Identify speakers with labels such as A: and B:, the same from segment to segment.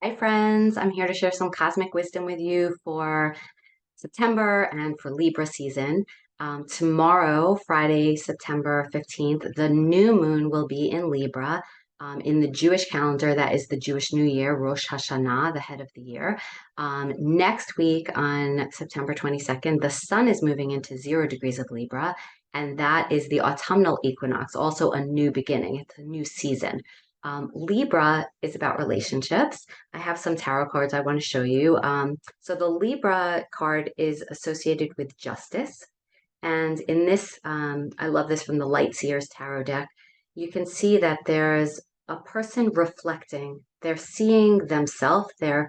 A: Hi, friends. I'm here to share some cosmic wisdom with you for September and for Libra season. Tomorrow, Friday, September 15th, the new moon will be in Libra. In the Jewish calendar, that is the Jewish New Year, Rosh Hashana, the head of the year. Next week, on September 22nd, the sun is moving into 0 degrees of Libra, and that is the autumnal equinox, also a new beginning. It's a new season. Libra is about relationships. I have some tarot cards I want to show you. So the Libra card is associated with justice. And in this, I love this from the Light Seers Tarot deck. You can see that there's a person reflecting. They're seeing themselves. They're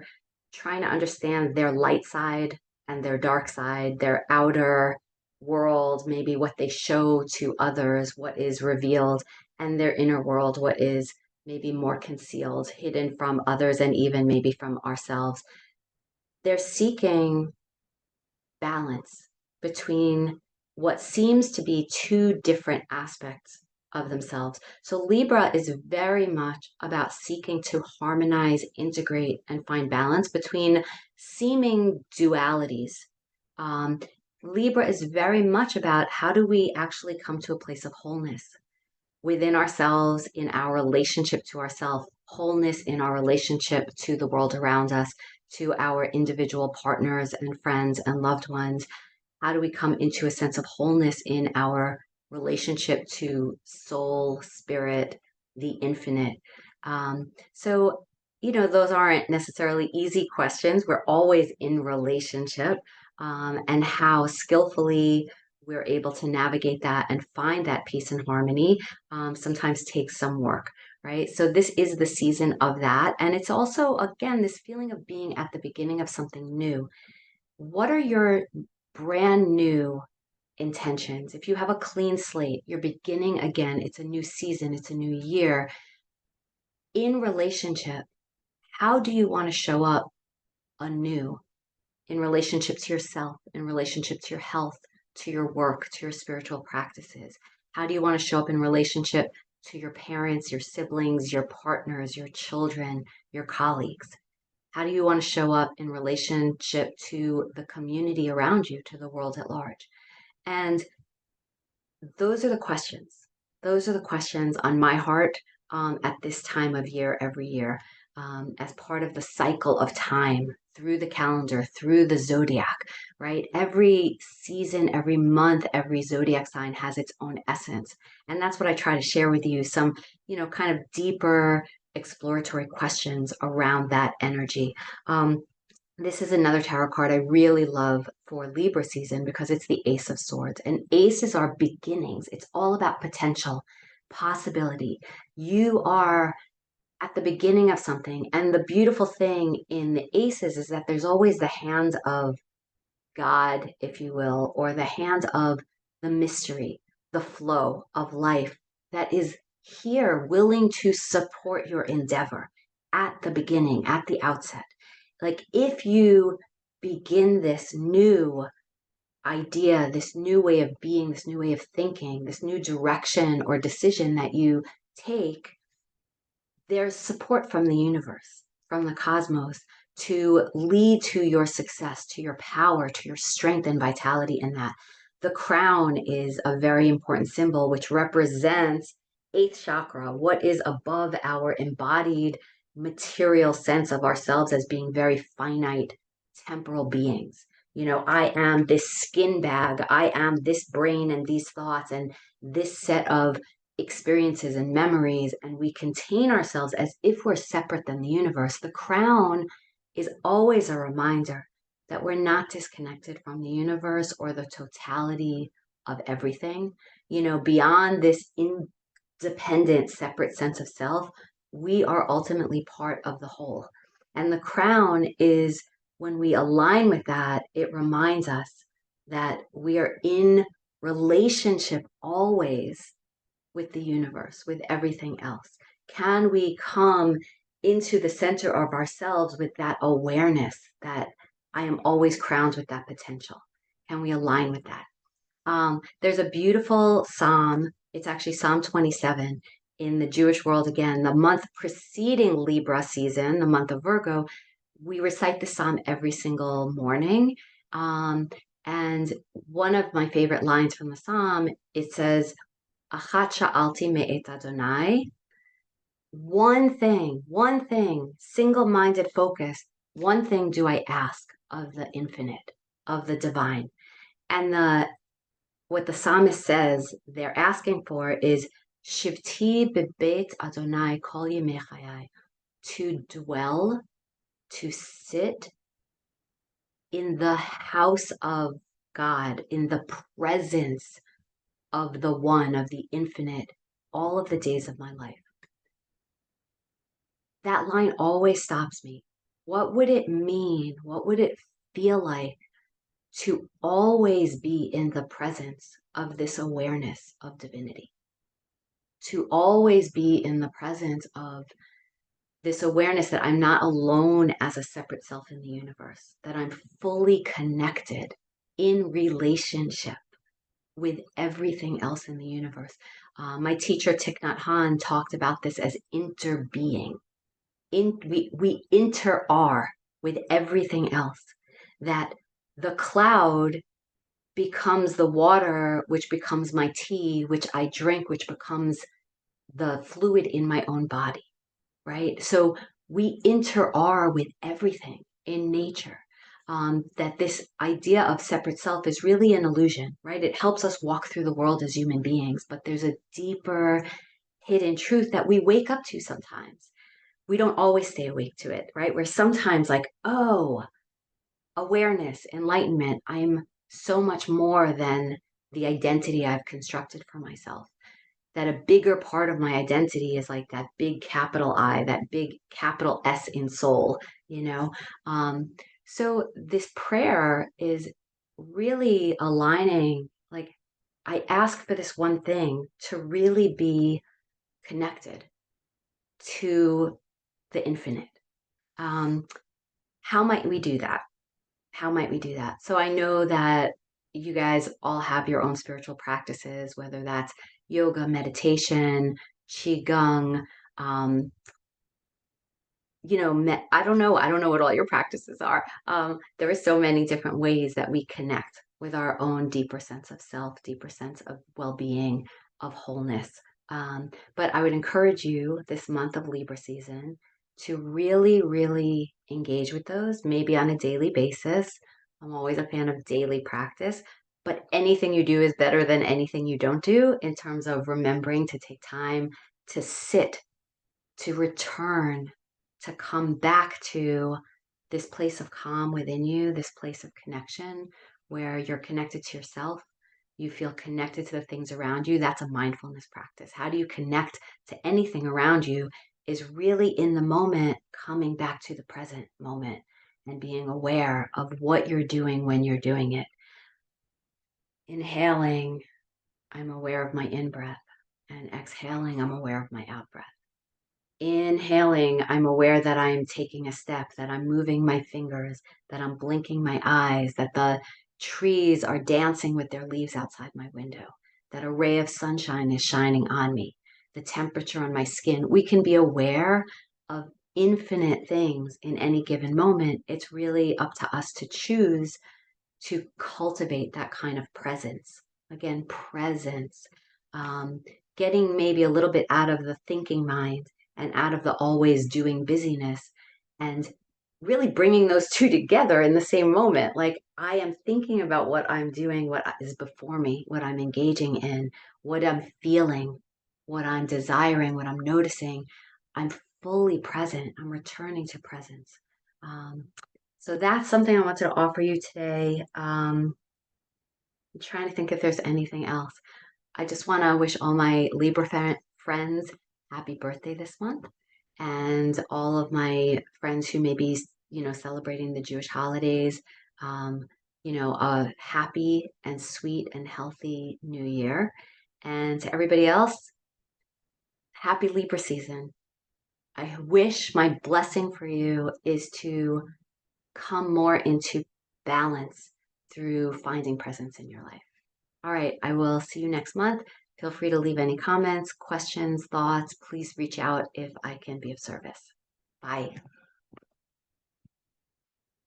A: trying to understand their light side and their dark side, their outer world, maybe what they show to others, what is revealed, and their inner world, what is maybe more concealed, hidden from others, and even maybe from ourselves. They're seeking balance between what seems to be two different aspects of themselves. So Libra is very much about seeking to harmonize, integrate, and find balance between seeming dualities. Um, Libra is very much about how do we actually come to a place of wholeness within ourselves, in our relationship to ourselves, wholeness in our relationship to the world around us, to our individual partners and friends and loved ones. How do we come into a sense of wholeness in our relationship to soul, spirit, the infinite? So, those aren't necessarily easy questions. We're always in relationship, and how skillfully we're able to navigate that and find that peace and harmony sometimes takes some work, right? So this is the season of that. And it's also, again, this feeling of being at the beginning of something new. What are your brand new intentions? If you have a clean slate, you're beginning again, it's a new season, it's a new year. In relationship, how do you want to show up anew in relationship to yourself, in relationship to your health, to your work, to your spiritual practices? How do you want to show up in relationship to your parents, your siblings, your partners, your children, your colleagues? How do you want to show up in relationship to the community around you, to the world at large? And those are the questions. Those are the questions on my heart at this time of year, every year, as part of the cycle of time through the calendar, through the zodiac, right? Every season, every month, every zodiac sign has its own essence. And that's what I try to share with you, some, kind of deeper exploratory questions around that energy. This is another tarot card I really love for Libra season because it's the Ace of Swords. And aces are beginnings. It's all about potential, possibility. You are at the beginning of something. And the beautiful thing in the aces is that there's always the hand of God, if you will, or the hand of the mystery, the flow of life that is here willing to support your endeavor at the beginning, at the outset. Like if you begin this new idea, this new way of being, this new way of thinking, this new direction or decision that you take, there's support from the universe, from the cosmos to lead to your success, to your power, to your strength and vitality in that. The crown is a very important symbol which represents eighth chakra, what is above our embodied material sense of ourselves as being very finite temporal beings. I am this skin bag, I am this brain and these thoughts and this set of experiences and memories, and we contain ourselves as if we're separate than the universe. The crown is always a reminder that we're not disconnected from the universe or the totality of everything. Beyond this independent, separate sense of self, we are ultimately part of the whole. And the crown is, when we align with that, it reminds us that we are in relationship always with the universe, with everything else? Can we come into the center of ourselves with that awareness that I am always crowned with that potential? Can we align with that? There's a beautiful psalm. It's actually Psalm 27. in the Jewish world, again, the month preceding Libra season, the month of Virgo, we recite the psalm every single morning. And one of my favorite lines from the psalm, it says, Achat sha'alti me'et Adonai. One thing, single-minded focus, one thing do I ask of the infinite, of the divine. And what the psalmist says they're asking for is Shivti bebeit Adonai kol yemei chayai, to dwell, to sit in the house of God, in the presence of the one, of the infinite, all of the days of my life. That line always stops me. What would it mean? What would it feel like to always be in the presence of this awareness of divinity? To always be in the presence of this awareness that I'm not alone as a separate self in the universe, that I'm fully connected in relationship with everything else in the universe. My teacher, Thich Nhat Hanh, talked about this as interbeing. We inter-are with everything else, that the cloud becomes the water, which becomes my tea, which I drink, which becomes the fluid in my own body, right? So we inter-are with everything in nature. That this idea of separate self is really an illusion, right? It helps us walk through the world as human beings, but there's a deeper hidden truth that we wake up to sometimes. We don't always stay awake to it, right? We're sometimes like, oh, awareness, enlightenment, I'm so much more than the identity I've constructed for myself. That a bigger part of my identity is like that big capital I, that big capital S in soul, you know? So this prayer is really aligning, like, I ask for this one thing to really be connected to the infinite. Um, how might we do that? How might we do that? So I know that you guys all have your own spiritual practices, whether that's yoga, meditation, qigong, um, I don't know what all your practices are. There are so many different ways that we connect with our own deeper sense of self, deeper sense of well-being, of wholeness. But I would encourage you this month of Libra season to really, really engage with those, maybe on a daily basis. I'm always a fan of daily practice, but anything you do is better than anything you don't do in terms of remembering to take time to sit, to return, to come back to this place of calm within you, this place of connection where you're connected to yourself. You feel connected to the things around you. That's a mindfulness practice. How do you connect to anything around you is really in the moment, coming back to the present moment and being aware of what you're doing when you're doing it. Inhaling, I'm aware of my in-breath, and exhaling, I'm aware of my out-breath. Inhaling, I'm aware that I'm taking a step, that I'm moving my fingers, that I'm blinking my eyes, that the trees are dancing with their leaves outside my window, that a ray of sunshine is shining on me, the temperature on my skin. We can be aware of infinite things in any given moment. It's really up to us to choose to cultivate that kind of presence. Again, presence, um, getting maybe a little bit out of the thinking mind and out of the always doing busyness, and really bringing those two together in the same moment. Like, I am thinking about what I'm doing, what is before me, what I'm engaging in, what I'm feeling, what I'm desiring, what I'm noticing. I'm fully present. I'm returning to presence. Um, so that's something I wanted to offer you today. I'm trying to think if there's anything else. I just want to wish all my Libra friends happy birthday this month, and all of my friends who may be, celebrating the Jewish holidays, um, a happy and sweet and healthy new year. And to everybody else, happy Libra season. I wish my blessing for you is to come more into balance through finding presence in your life. All right, I will see you next month. Feel free to leave any comments, questions, thoughts. Please reach out if I can be of service. Bye.